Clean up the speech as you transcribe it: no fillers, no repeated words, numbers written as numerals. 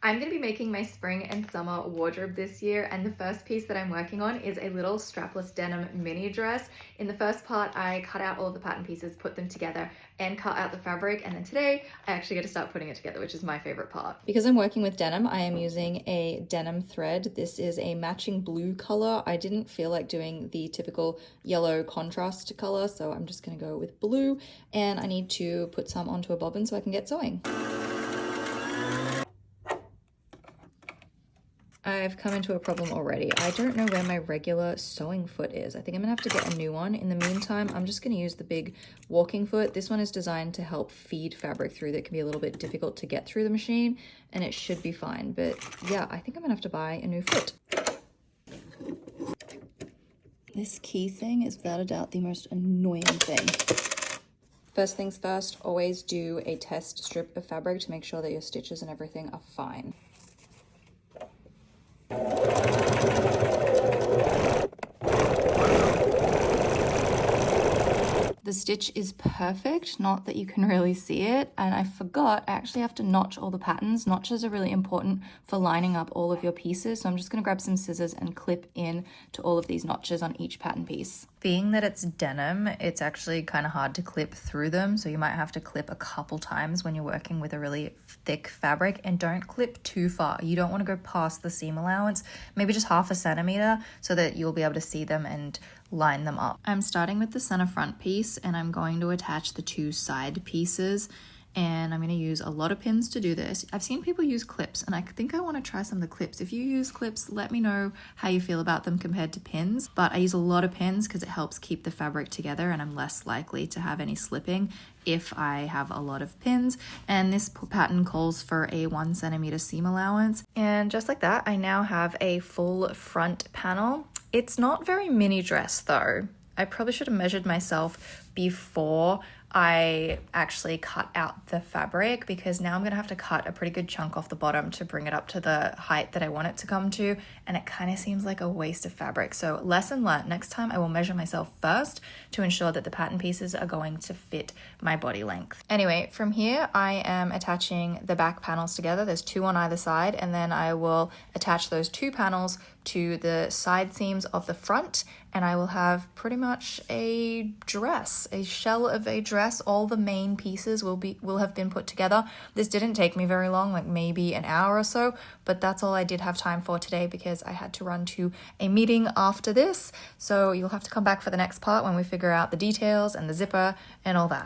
I'm going to be making my spring and summer wardrobe this year, and the first piece that I'm working on is a little strapless denim mini dress. In the first part, I cut out all of the pattern pieces, put them together, and cut out the fabric, and then today I actually get to start putting it together, which is my favorite part. Because I'm working with denim, I am using a denim thread. This is a matching blue color. I didn't feel like doing the typical yellow contrast color, so I'm just going to go with blue, and I need to put some onto a bobbin so I can get sewing. I've come into a problem already. I don't know where my regular sewing foot is. I think I'm gonna have to get a new one. In the meantime, I'm just gonna use the big walking foot. This one is designed to help feed fabric through that can be a little bit difficult to get through the machine, and it should be fine. But yeah, I think I'm gonna have to buy a new foot. This key thing is without a doubt the most annoying thing. First things first, always do a test strip of fabric to make sure that your stitches and everything are fine. The stitch is perfect, not that you can really see it, and I forgot I actually have to notch all the patterns. Notches are really important for lining up all of your pieces, so I'm just going to grab some scissors and clip in to all of these notches on each pattern piece. Being that it's denim, it's actually kind of hard to clip through them, so you might have to clip a couple times when you're working with a really thick fabric, and don't clip too far. You don't want to go past the seam allowance, maybe just 1/2 centimeter, so that you'll be able to see them and line them up. I'm starting with the center front piece, and I'm going to attach the 2 side pieces, and I'm going to use a lot of pins to do this. I've seen people use clips, and I think I want to try some of the clips. If you use clips, let me know how you feel about them compared to pins, but I use a lot of pins because it helps keep the fabric together, and I'm less likely to have any slipping if I have a lot of pins. And this pattern calls for a 1 centimeter seam allowance. And just like that, I now have a full front panel. It's not very mini dress though. I probably should have measured myself before I actually cut out the fabric, because now I'm gonna have to cut a pretty good chunk off the bottom to bring it up to the height that I want it to come to, and it kind of seems like a waste of fabric. So lesson learned, next time I will measure myself first to ensure that the pattern pieces are going to fit my body length. Anyway, from here I am attaching the back panels together. There's 2 on either side, and then I will attach those 2 panels to the side seams of the front, and I will have pretty much a dress, a shell of a dress. All the main pieces will have been put together. This didn't take me very long, like maybe an hour or so, but that's all I did have time for today because I had to run to a meeting after this. So you'll have to come back for the next part when we figure out the details and the zipper and all that.